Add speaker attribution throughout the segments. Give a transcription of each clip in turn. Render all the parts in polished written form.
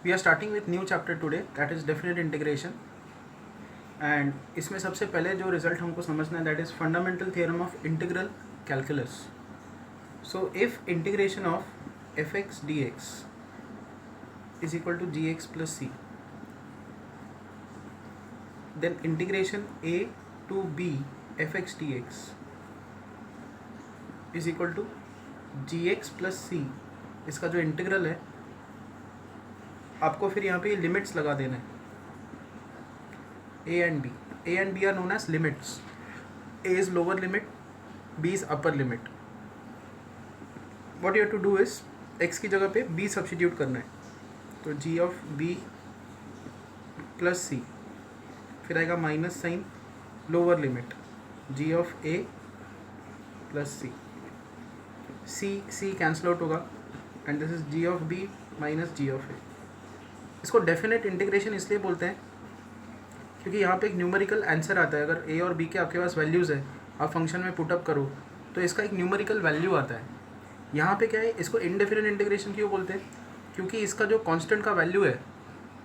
Speaker 1: We are starting with new chapter today, that is definite integration. And इसमें सबसे पहले जो रिजल्ट हमको समझना है that is fundamental theorem of integral calculus. So if integration of f x d x is equal to g x plus c, then integration a to b fx dx is equal to gx plus c। इसका जो integral है आपको फिर यहाँ पे limits लगा देना है, a and b are known as limits। a is lower limit, b is upper limit। what you have to do is x की जगह पे b सब्स्टिट्यूट करना है, तो g of b plus c, फिर आएगा minus sign lower limit g of a plus c cancel out होगा and this is g of b minus g of a। इसको डेफिनेट इंटीग्रेशन इसलिए बोलते हैं क्योंकि यहाँ पे एक न्यूमेरिकल आंसर आता है। अगर a और b के आपके पास वैल्यूज़ है, आप फंक्शन में पुटअप करो तो इसका एक न्यूमेरिकल वैल्यू आता है। यहाँ पे क्या है, इसको इनडेफिनेट इंटीग्रेशन क्यों बोलते हैं? क्योंकि इसका जो कांस्टेंट का वैल्यू है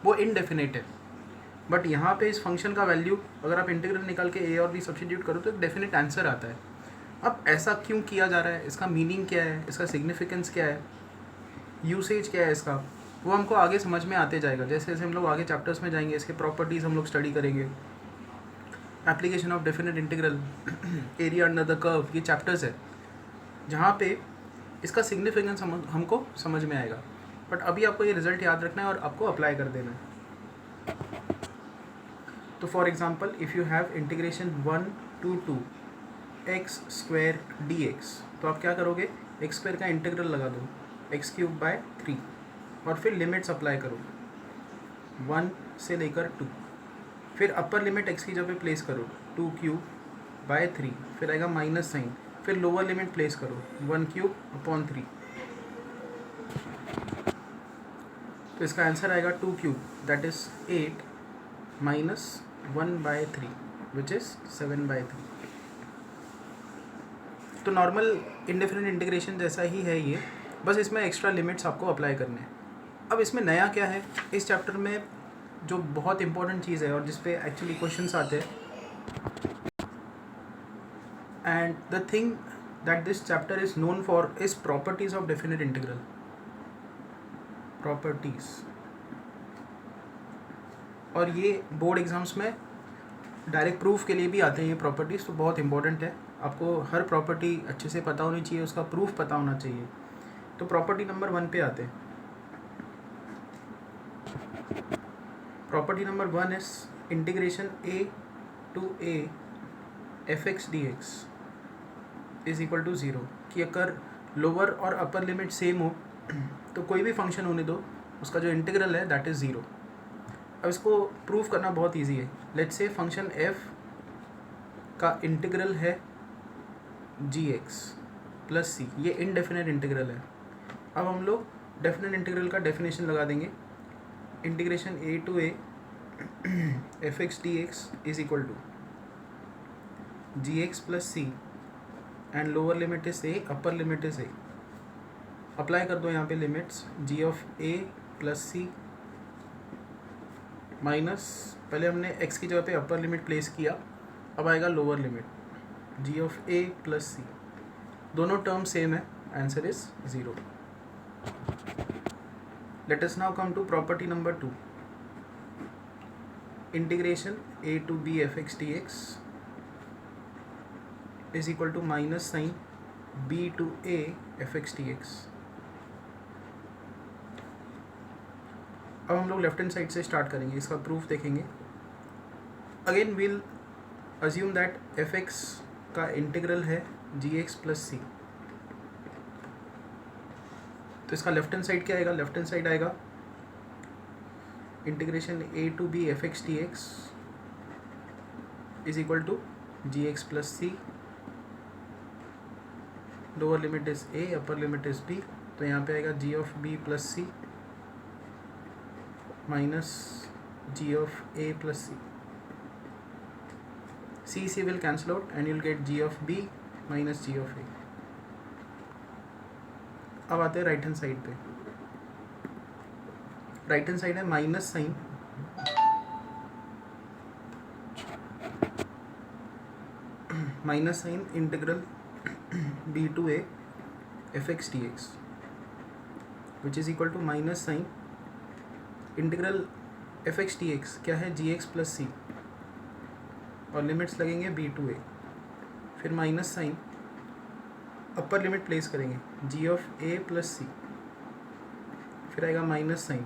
Speaker 1: वो इनडेफिनेट है, बट यहाँ पे इस फंक्शन का वैल्यू अगर आप इंटीग्रल निकाल के a और b सब्स्टिट्यूट करो तो एक डेफिनेट आंसर आता है। अब ऐसा क्यों किया जा रहा है, इसका मीनिंग क्या है, इसका सिग्निफिकेंस क्या है, यूसेज क्या है इसका, वो हमको आगे समझ में आते जाएगा। जैसे जैसे हम लोग आगे चैप्टर्स में जाएंगे इसके प्रॉपर्टीज़ हम लोग स्टडी करेंगे, application of definite integral, area under the curve, ये चैप्टर्स है जहाँ पे इसका सिग्निफिकेंस हमको समझ में आएगा। बट अभी आपको ये रिजल्ट याद रखना है और आपको अप्लाई कर देना है। तो for example if you have integration 1 to 2 x square D x, तो आप क्या करोगे, एक्स स्क्वायर का इंटीग्रल लगा दो एक्स क्यूब बाय 3 और फिर लिमिट्स अप्लाई करो 1 से लेकर 2, फिर अपर लिमिट एक्स की जगह पे प्लेस करो 2 क्यूब बाय 3, फिर आएगा माइनस साइन, फिर लोअर लिमिट प्लेस करो 1 क्यूब अपॉन 3, तो इसका आंसर आएगा 2 cube that is 8 minus 1/3 which is 7/3। तो नॉर्मल इंडेफिनिट इंटीग्रेशन जैसा ही है ये, बस इसमें एक्स्ट्रा लिमिट्स आपको अप्लाई करने हैं। अब इसमें नया क्या है, इस चैप्टर में जो बहुत इंपॉर्टेंट चीज़ है और जिस पे एक्चुअली क्वेश्चंस आते हैं, and the thing that this chapter is known for is properties of definite integral. Properties, और ये बोर्ड एग्जाम्स में डायरेक्ट प्रूफ के लिए भी आते हैं ये प्रॉपर्टीज़, तो बहुत इंपॉर्टेंट है। आपको हर प्रॉपर्टी अच्छे से पता होनी चाहिए, उसका प्रूफ पता होना चाहिए। तो प्रॉपर्टी नंबर 1 पे आते हैं। Property number 1 is integration a to a fx dx is equal to 0, कि अगर लोअर और अपर लिमिट सेम हो तो कोई भी फंक्शन होने दो, उसका जो इंटीग्रल है दैट इज़ 0। अब इसको प्रूफ करना बहुत ईजी है। लेट्स से फंक्शन f का इंटीग्रल है gx प्लस सी, ये इनडेफिनेट इंटीग्रल है। अब हम लोग डेफिनेट इंटीग्रल का डेफिनेशन लगा देंगे, integration a to a fx dx is equal to gx plus c and lower limit is a, upper limit is a। Apply कर दो यहाँ पे limits, g of a plus c minus, पहले हमने x की जगह पे अपर लिमिट प्लेस किया, अब आएगा lower limit g of a plus C, दोनों टर्म सेम है, answer is 0। Let us now come to property number 2, integration a to b fx dx is equal to minus sign b to a fx dx। अब हम लोग left hand side से start करेंगे, इसका proof देखेंगे। Again will assume that fx का integral है gx plus सी, तो इसका लेफ्ट हैंड साइड क्या आएगा, लेफ्ट हैंड साइड आएगा integration a to b fx dx is equal to gx plus c, lower limit is a, upper limit is b, तो यहाँ पे आएगा g of b plus c minus g of a plus c will cancel out and you'll get g of b minus g of a। अब आते हैं right hand side पे, right hand side है minus sign integral b to a fx dx which is equal to minus sign integral fx dx क्या है gx plus सी, और limits लगेंगे b to a, फिर minus sign upper limit place करेंगे g of a plus सी, फिर आएगा minus sign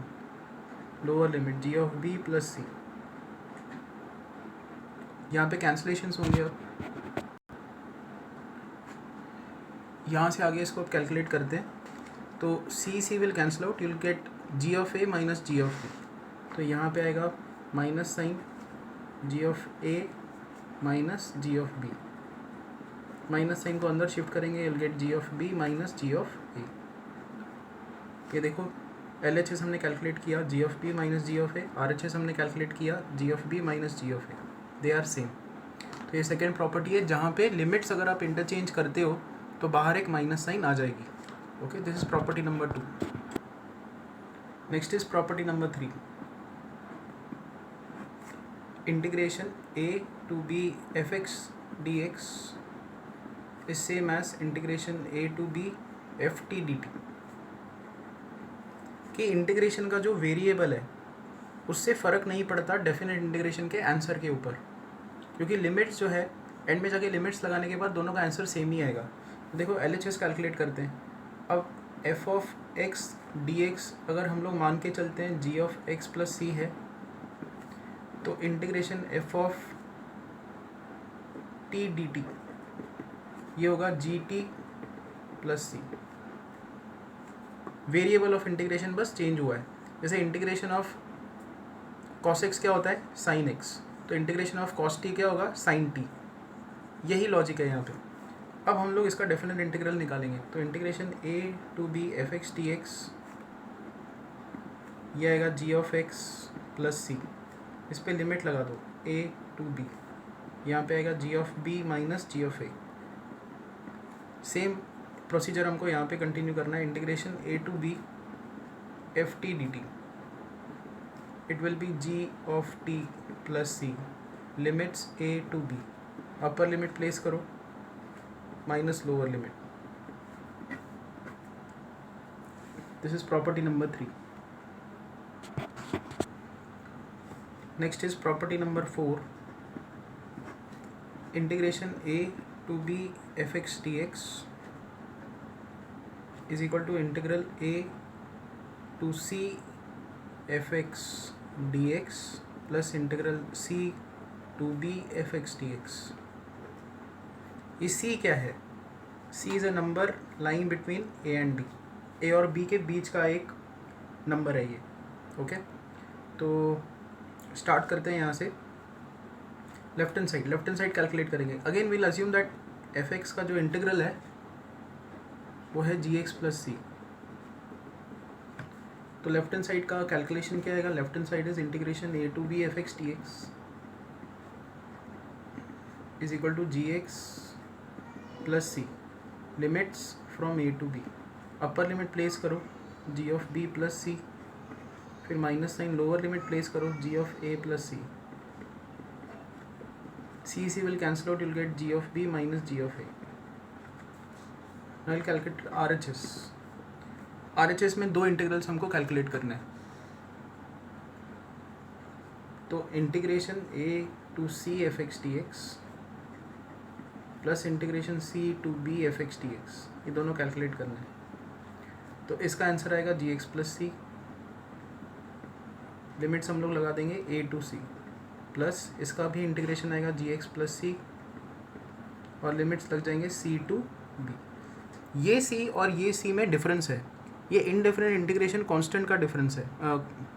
Speaker 1: lower limit g of b plus C. यहाँ पे कैंसलेशंस होंगे। अब यहाँ से आगे इसको अब कैलकुलेट करते हैं, तो C will cancel out, you'll get g of a minus g of b। तो यहाँ पे आएगा minus sign g of a minus g of b, minus sign को अंदर शिफ्ट करेंगे, you'll get g of b minus g of a। ये देखो LHS हमने कैलकुलेट किया g of b minus g of a, RHS हमने calculate किया g of b minus g of a, they are same. तो ये second property है जहाँ पे लिमिट्स अगर आप इंटरचेंज करते हो तो बाहर एक माइनस साइन आ जाएगी। Okay, this is property number 2। Next is property number 3। Integration a to b fx dx is same as integration a to b ft dt। कि इंटीग्रेशन का जो वेरिएबल है उससे फ़र्क नहीं पड़ता डेफिनेट इंटीग्रेशन के आंसर के ऊपर, क्योंकि लिमिट्स जो है एंड में जाके लिमिट्स लगाने के बाद दोनों का आंसर सेम ही आएगा। देखो LHS कैलकुलेट करते हैं। अब f ऑफ x dx अगर हम लोग मान के चलते हैं g of x plus c है, तो integration f of t dt ये होगा gt plus c. Variable of integration बस चेंज हुआ है। जैसे इंटीग्रेशन ऑफ cos x क्या होता है sin x, तो इंटीग्रेशन ऑफ cos t क्या होगा sin t। यही लॉजिक है यहाँ पे। अब हम लोग इसका डेफिनेट इंटीग्रल निकालेंगे, तो integration a to b fx dx ये आएगा g ऑफ x प्लस सी, इस पर लिमिट लगा दो a to b, यहाँ पे आएगा g of b minus g of a। Same procedure हमको यहाँ पे कंटिन्यू करना है। Integration a to b ft dt it will be g of t plus C, limits a to b, upper limit place करो minus lower limit. This is property number 3। Next is property number 4। Integration a to b fx dx is equal to integral a to c fx dx plus integral c to b fx dx। ये c क्या है? c is a number lying between a and b, a और b के बीच का एक number है ये। Okay, तो स्टार्ट करते हैं यहाँ से। लेफ्ट हैंड साइड कैलकुलेट करेंगे। Again we'll assume that fx का जो इंटीग्रल है वो है gx प्लस सी। तो लेफ्ट हैंड साइड का कैलकुलेशन क्या आएगा? Left hand side is integration a to b fx dx is equal to gx plus C, limits from a to b, upper limit place करो g of b plus सी, फिर minus sign lower limit place करो g of a plus c. c will cancel out, you'll get g of b minus g of a. Now we'll calculate RHS. RHS में दो integrals हमको calculate करना है। तो integration a to c fx dx plus integration c to b fx dx, ये दोनों calculate करना है। तो इसका आंसर आएगा gx प्लस सी, लिमिट्स हम लोग लगा देंगे a to c, प्लस इसका भी इंटीग्रेशन आएगा gx प्लस सी और लिमिट्स लग जाएंगे c to b। ये c और ये c में डिफरेंस है, ये इनडेफिनेट इंटीग्रेशन कांस्टेंट का डिफरेंस है,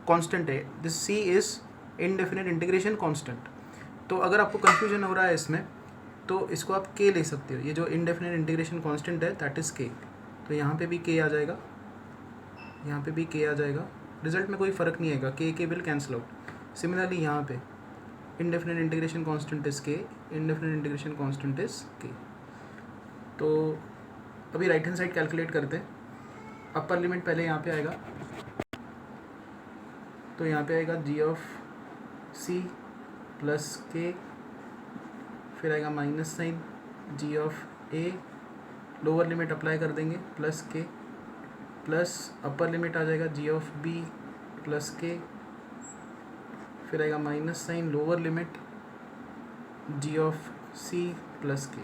Speaker 1: कांस्टेंट है। This c is indefinite integration constant. तो अगर आपको कंफ्यूजन हो रहा है इसमें, तो इसको आप k ले सकते हो। ये जो इनडेफिनेट इंटीग्रेशन कांस्टेंट है दैट इज़ k। तो यहाँ पे भी k आ जाएगा, यहाँ पे भी k आ जाएगा, रिजल्ट में कोई फ़र्क नहीं आएगा, k will cancel out. Similarly यहाँ पे indefinite integration constant is k, indefinite integration constant is k। तो अभी राइट हैंड साइड कैलकुलेट करते हैं। अपर लिमिट पहले यहाँ पे आएगा तो यहाँ पे आएगा जी ऑफ सी प्लस के, फिर आएगा minus sign g of a, lower limit apply कर देंगे प्लस के, प्लस अपर लिमिट आ जाएगा जी ऑफ बी प्लस के, फिर आएगा minus sign lower limit G of C plus K.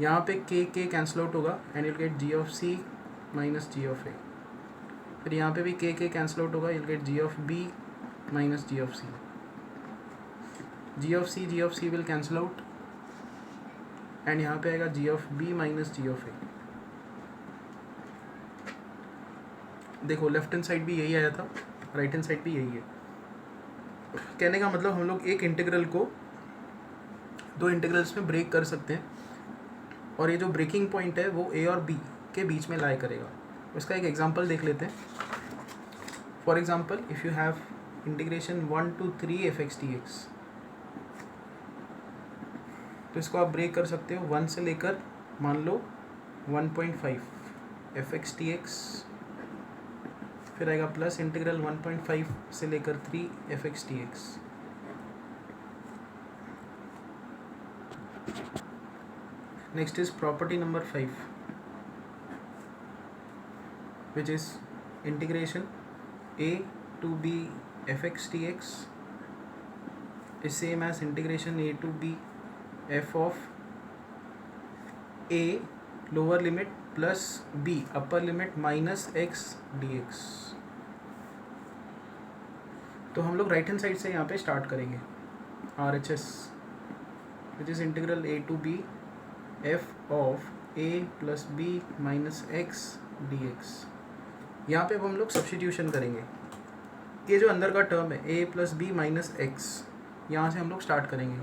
Speaker 1: यहाँ पे के कैंसिल आउट होगा and you'll get G of C minus G of A. फिर यहाँ पे भी के कैंसिल आउट होगा, you'll get G of B minus G of C. G of C will cancel out and यहाँ पे आएगा G of B minus G of A. देखो left hand side भी यही आया था, राइट हैंड साइड भी यही है। कहने का मतलब हम लोग एक इंटीग्रल को दो इंटीग्रल्स में ब्रेक कर सकते हैं और ये जो ब्रेकिंग पॉइंट है वो ए और बी के बीच में लाई करेगा। इसका एक एग्जांपल देख लेते हैं। For example if you have integration 1 to 3 fx dx, तो इसको आप ब्रेक कर सकते हो 1 से लेकर मान लो 1.5 fx dx, फिर आएगा प्लस इंटीग्रल 1.5 से लेकर 3 fx dx। Next is property number 5, which is integration a to b fx dx is same as integration a to b f of a lower limit plus b upper limit minus x dx। तो हम लोग right hand side से यहाँ पे start करेंगे RHS, which is integral a to b f of a plus b minus x dx। यहाँ पे अब हम लोग सब्स्टिट्यूशन करेंगे। ये जो अंदर का टर्म है a plus b minus x, यहाँ से हम लोग स्टार्ट करेंगे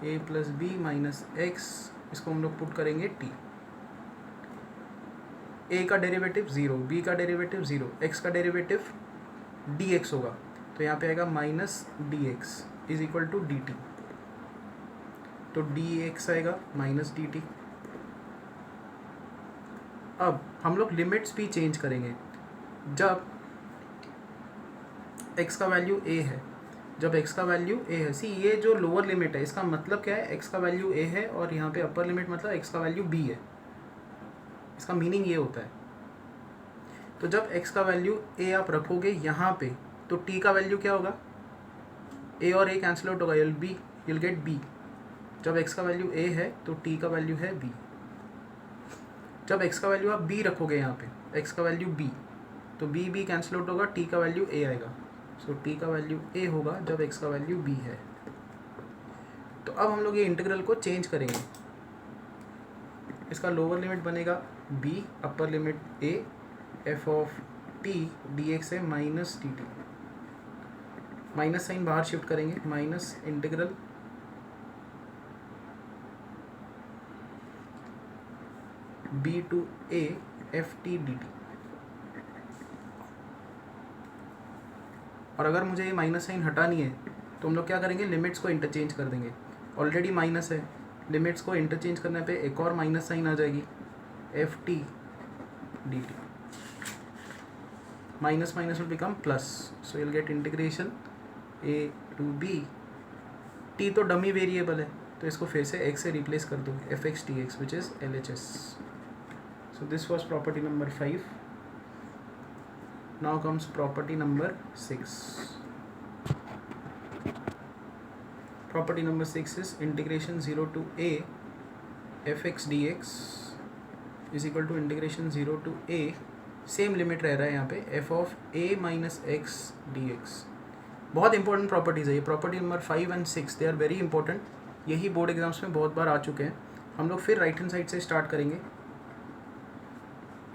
Speaker 1: a plus b minus x, इसको हम लोग पुट करेंगे t। a का डेरिवेटिव 0, b का डेरिवेटिव 0, x का डेरिवेटिव dx होगा, तो यहाँ पे आएगा minus dx is equal to dt। तो dx आएगा माइनस dt। अब हम लोग लिमिट्स भी चेंज करेंगे। जब x का वैल्यू a है, जब x का वैल्यू a है, सी ये जो लोअर लिमिट है इसका मतलब क्या है, x का वैल्यू a है और यहाँ पे अपर लिमिट मतलब x का वैल्यू b है। इसका मीनिंग ये होता है। तो जब x का वैल्यू a आप रखोगे यहाँ पे तो t का वैल्यू क्या होगा, a और a कैंसिल आउट होगा, you'll get b। जब x का वैल्यू a है तो t का वैल्यू है b। जब x का वैल्यू आप b रखोगे यहाँ पे, x का वैल्यू b, तो b कैंसिल आउट होगा, t का वैल्यू a आएगा। सो t का वैल्यू a होगा जब x का वैल्यू b है। तो अब हम लोग ये इंटीग्रल को चेंज करेंगे। इसका लोअर लिमिट बनेगा b, upper limit a, f of t dx है माइनस dt। माइनस साइन बाहर शिफ्ट करेंगे, minus integral b to a f t dt। और अगर मुझे ये माइनस साइन हटानी है तो हम लोग क्या करेंगे, लिमिट्स को इंटरचेंज कर देंगे। ऑलरेडी माइनस है, लिमिट्स को इंटरचेंज करने पे एक और माइनस साइन आ जाएगी, f t d t. Minus minus will become plus, so you'll get integration a to b. T तो डमी वेरिएबल है तो इसको फिर से एक्स से रिप्लेस कर दो, F x d x which is L H S. So this was property number 5। Now comes property number 6. Property number 6 is integration 0 to a fx dx is equal to integration 0 to a, same limit रह रहा है यहाँ पे, f of a minus x dx। बहुत important properties है ये। Property number 5 and 6 they are very important, यही board exams में बहुत बार आ चुके हैं। हम लोग फिर राइट हैंड साइड से स्टार्ट करेंगे।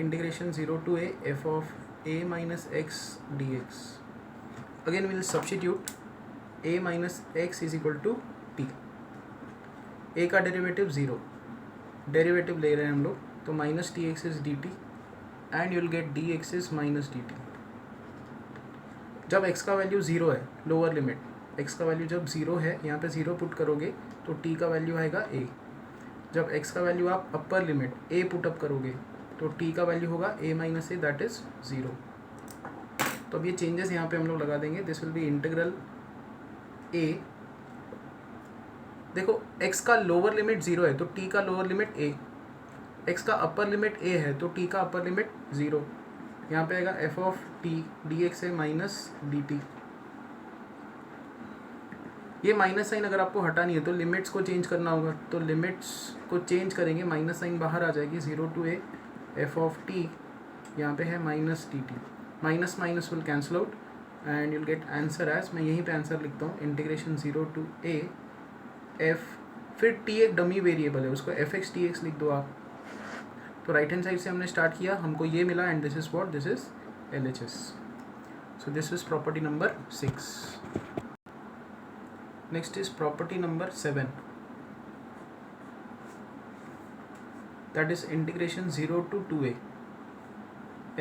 Speaker 1: Integration 0 to a f of a minus x dx, again we will substitute a minus x is equal to t। a का डेरिवेटिव 0, डेरिवेटिव ले रहे हैं हम लोग, तो minus T x is D t and you'll gate D x is minus D T. जब x का value 0 है, लोअर लिमिट x का वैल्यू जब 0 है, यहाँ पे 0 पुट करोगे तो t का वैल्यू आएगा a। जब x का वैल्यू आप अपर लिमिट a पुट अप करोगे तो t का वैल्यू होगा a minus A, that is 0। तो अब ये चेंजेस यहाँ पे हम लोग लगा देंगे. This will be integral a. देखो x का लोअर लिमिट 0 है तो t का लोअर लिमिट a, x का अपर लिमिट a है तो t का अपर लिमिट 0. यहाँ पे आएगा f ऑफ t dx है माइनस dt. ये माइनस साइन अगर आपको हटानी है तो लिमिट्स को चेंज करना होगा, तो लिमिट्स को चेंज करेंगे, माइनस साइन बाहर आ जाएगी. 0 to a f of t यहाँ पे है minus dt. Minus minus will cancel out and you'll get answer as, मैं यहीं पे आंसर लिखता हूँ, इंटीग्रेशन 0 to a f, फिर t एक डमी वेरिएबल है उसको fx dx लिख दो आप. तो राइट हैंड साइड से हमने स्टार्ट किया, हमको ये मिला and this is what, this is LHS. So this is property number 6. Next is property number 7, that is integration 0 to 2a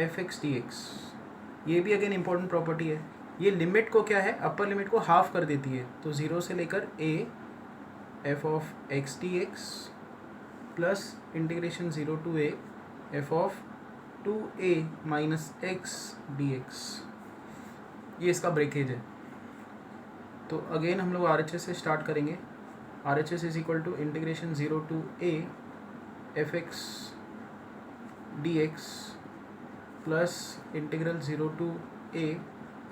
Speaker 1: fx dx. ये भी अगेन इंपॉर्टेंट प्रॉपर्टी है. ये लिमिट को क्या है, अपर लिमिट को हाफ कर देती है. तो 0 से लेकर a f of x dx plus integration 0 to a f of 2a minus x dx. ये इसका ब्रेकेज है. तो अगेन हम लोग RHS से स्टार्ट करेंगे. RHS is equal to integration 0 to a fx dx plus integral 0 to a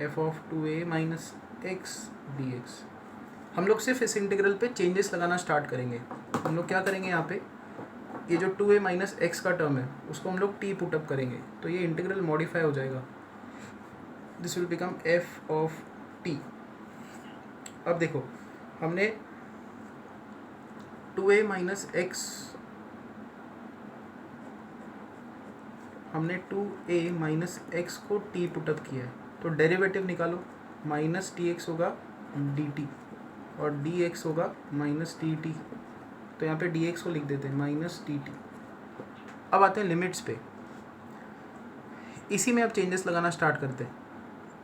Speaker 1: f of 2a minus x dx. हम लोग सिर्फ इस इंटीग्रल पे चेंजेस लगाना स्टार्ट करेंगे. हम लोग क्या करेंगे, यहाँ पे ये जो 2a माइनस x का टर्म है उसको हम लोग t पुटअप करेंगे तो ये इंटीग्रल मॉडिफाई हो जाएगा. This will become f of t. अब देखो हमने 2a माइनस x, हमने 2a माइनस x को t पुटअप किया है तो डेरिवेटिव निकालो. माइनस dx होगा dt और dx होगा माइनस dt. तो यहाँ पे dx को लिख देते हैं माइनस dt. अब आते हैं लिमिट्स पे. इसी में अब चेंजेस लगाना स्टार्ट करते हैं.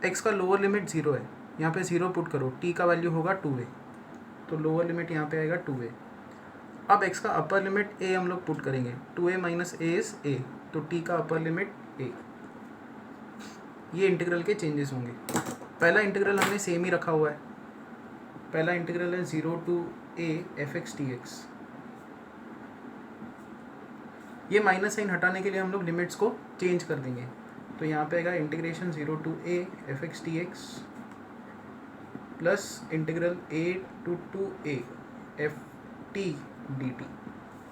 Speaker 1: x का लोअर लिमिट 0 है, यहाँ पे 0 पुट करो, t का वैल्यू होगा 2a तो लोअर लिमिट यहाँ पे आएगा 2a. अब x का अपर लिमिट a हम लोग पुट करेंगे. 2a minus a is a तो t का अपर लिमिट a. ये इंटीग्रल के चेंजेस होंगे. पहला इंटीग्रल हमने सेम ही रखा हुआ है. पहला इंटीग्रल है 0 to a fx dx. ये माइनस साइन हटाने के लिए हम लोग लिमिट्स को चेंज कर देंगे. तो यहाँ पे आएगा integration 0 to a fx dx plus integral a to 2a f t dt.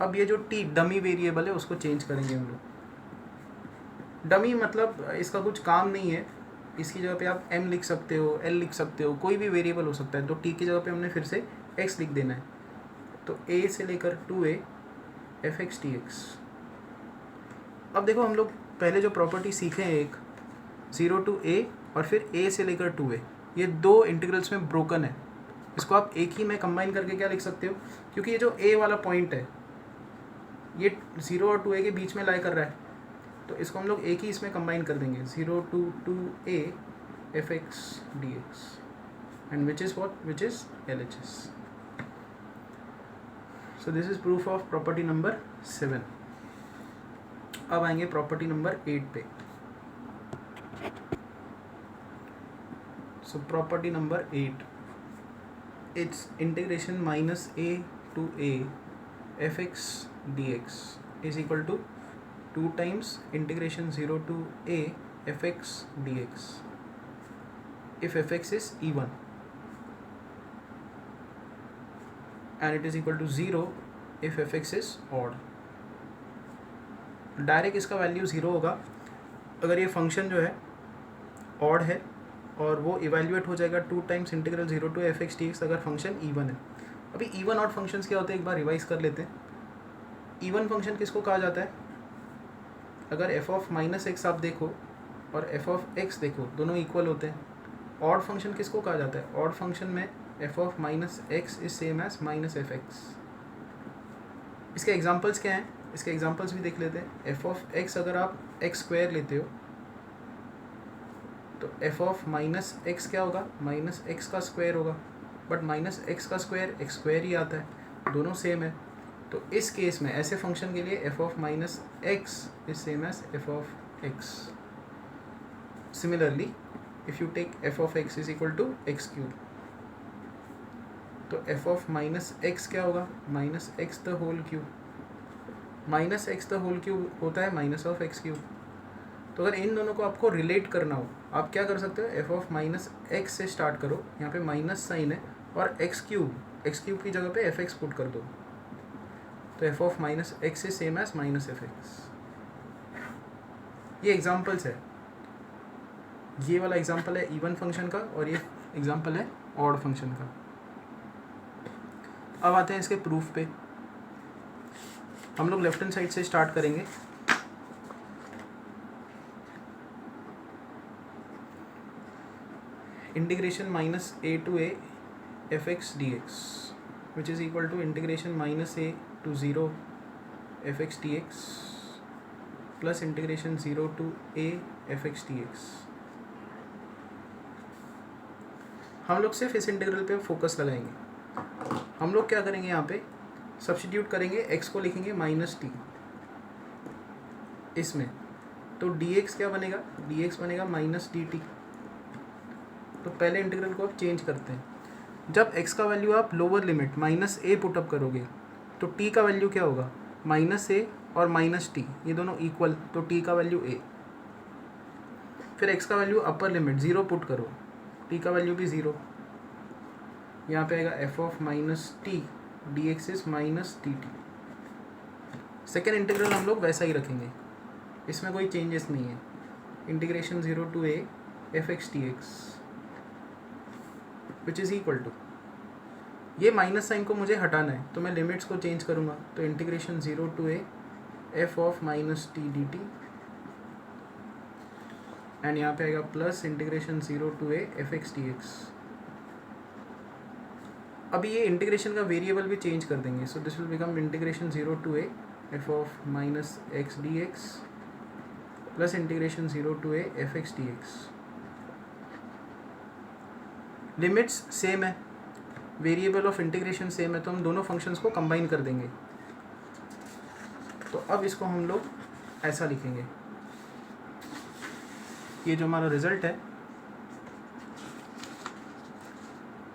Speaker 1: अब ये जो t डमी वेरिएबल है उसको चेंज करेंगे हम लोग. डमी मतलब इसका कुछ काम नहीं है, इसकी जगह पे आप m लिख सकते हो, l लिख सकते हो, कोई भी वेरिएबल हो सकता है. तो t की जगह पे हमने फिर से x लिख देना है. तो a से लेकर 2a fx dx. अब देखो हम लोग पहले जो प्रॉपर्टी सीखे हैं, एक 0 to a और फिर a से लेकर 2a, ये दो इंटीग्रल्स में ब्रोकन है. इसको आप एक ही में कंबाइन करके क्या लिख सकते हो, क्योंकि ये जो a वाला पॉइंट है ये 0 और 2a के बीच में लाई कर रहा है तो इसको हम लोग एक ही इसमें कंबाइन कर देंगे. 0 to 2a fx dx and which is what, which is LHS. So this is proof of property number 7. अब आएंगे प्रॉपर्टी नंबर 8 पे. So property number 8, it's integration minus a to a fx dx is equal to 2 times integration 0 to a fx dx if fx is even and it is equal to 0 if fx is odd. Direct इसका value 0 होगा अगर ये function जो है odd है और वो evaluate हो जाएगा 2 times integral 0 to fx dx अगर फंक्शन इवन है. अभी इवन ऑड फंक्शंस क्या होते हैं एक बार रिवाइज कर लेते हैं. इवन फंक्शन किसको कहा जाता है, अगर f ऑफ माइनस एक्स आप देखो और f ऑफ x देखो दोनों इक्वल होते हैं. ऑड फंक्शन किसको कहा जाता है, ऑड फंक्शन में f of minus x is same as minus f x. इसके एग्जाम्पल्स क्या हैं, इसके एग्जाम्पल्स भी देख लेते हैं. f ऑफ x अगर आप x स्क्वायर लेते हो तो f ऑफ माइनस एक्स क्या होगा, माइनस एक्स का स्क्वायर होगा. बट माइनस एक्स का स्क्वायर एक्स स्क्वायर ही आता है, दोनों सेम है. तो इस केस में ऐसे फंक्शन के लिए f of minus x is same as f of x. Similarly if you take f of x is equal to x cube, तो एफ ऑफ माइनस एक्स क्या होगा, minus x the whole cube, minus x the whole cube होता है minus of x cube. तो अगर इन दोनों को आपको रिलेट करना हो, आप क्या कर सकते हो, एफ ऑफ माइनस एक्स से स्टार्ट करो, यहाँ पे माइनस साइन है, और एक्स क्यूब की जगह पे एफ एक्स पुट कर दो, तो f of minus x is same as minus f x. ये एग्जाम्पल्स है, ये वाला एग्जाम्पल है इवन फंक्शन का और ये एग्जाम्पल है ऑड फंक्शन का। अब आते हैं इसके प्रूफ पे। हम लोग लेफ्ट हैंड साइड से स्टार्ट करेंगे। Integration minus a to a f x d x which is equal to integration minus a to zero f x d x plus integration zero to a f x d x. हम लोग सिर्फ इस integral पे focus लगाएंगे। हम लोग क्या करेंगे, यहाँ पे सब्स्टिट्यूट करेंगे, x को लिखेंगे माइनस टी इसमें, तो dx क्या बनेगा, dx बनेगा माइनस डी टी। तो पहले इंटीग्रल को आप चेंज करते हैं। जब x का वैल्यू आप लोअर लिमिट माइनस ए पुटअप करोगे तो t का वैल्यू क्या होगा, माइनस ए और माइनस टी, ये दोनों इक्वल, तो t का वैल्यू a। फिर x का value upper limit zero put करो, t का वैल्यू भी ज़ीरो, यहाँ पे आएगा F of minus t D x is minus D T. Second integral हम लोग वैसा ही रखेंगे, इसमें कोई चेंजेस नहीं है। Integration zero to a f x d x which is equal to, ये माइनस साइन को मुझे हटाना है तो मैं लिमिट्स को चेंज करूँगा, तो integration zero to a f of minus t d t and यहाँ पे आएगा plus integration zero to a f x d x. अभी ये इंटीग्रेशन का वेरिएबल भी चेंज कर देंगे, so this will become integration zero to a f of minus x d x plus integration zero to a f x d x. Limits same है, variable of integration same है, तो हम दोनों functions को combine कर देंगे। तो अब इसको हम लोग ऐसा लिखेंगे, ये जो हमारा रिजल्ट है,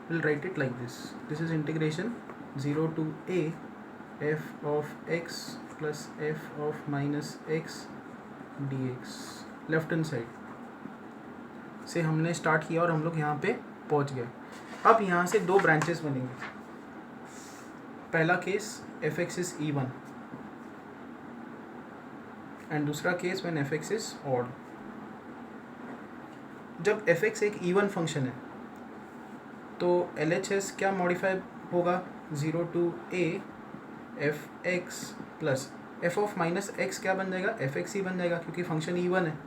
Speaker 1: we'll write it like this. This is integration 0 to a f of x plus f of minus x dx। Left hand side से हमने स्टार्ट किया और हम लोग यहाँ पे पहुँच गए। अब यहाँ से दो ब्रांचेस बनेंगे। पहला case f x is even and दूसरा case when f x is odd. जब एफ एक्स एक इवन फंक्शन है तो एल एच एस क्या मॉडिफाई होगा, zero to a f x plus f of minus x क्या बन जाएगा, एफ एक्स ही बन जाएगा क्योंकि फंक्शन इवन है।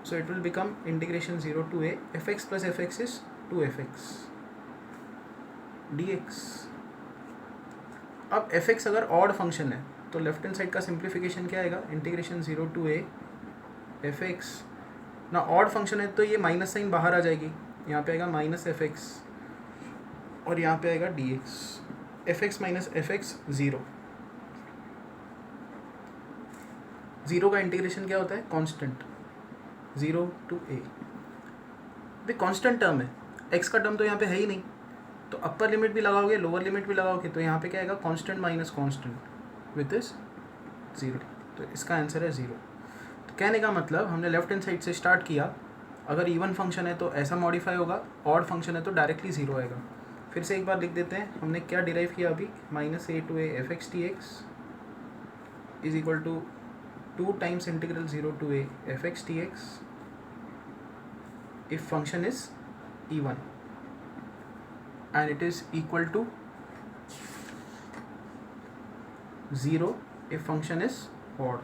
Speaker 1: So it will become integration zero to a f x plus f x is two f x d x. अब f x अगर odd function है तो लेफ्ट हैंड साइड का सिंप्लीफिकेशन क्या आएगा, integration zero to a f x ना, odd function है तो ये माइनस साइन बाहर आ जाएगी, यहाँ पे आएगा माइनस एफ एक्स और यहाँ पे आएगा D x. F x minus f x zero, zero का इंटीग्रेशन क्या होता है, कांस्टेंट, ज़ीरो टू ए। भाई कांस्टेंट टर्म है, एक्स का टर्म तो यहाँ पे है ही नहीं, तो अपर लिमिट भी लगाओगे लोअर लिमिट भी लगाओगे तो यहाँ पे क्या आएगा, constant minus constant with is zero. तो इसका आंसर है ज़ीरो। तो कहने का मतलब हमने लेफ्ट हैंड साइड से स्टार्ट किया, अगर इवन फंक्शन है तो ऐसा मॉडिफाई होगा, ऑड फंक्शन है तो डायरेक्टली ज़ीरो आएगा। फिर से एक बार लिख देते हैं हमने क्या डिराइव किया अभी, minus a to a f x d x is equal to two times integral zero to a f x d x if function is even and it is equal to zero if function is odd.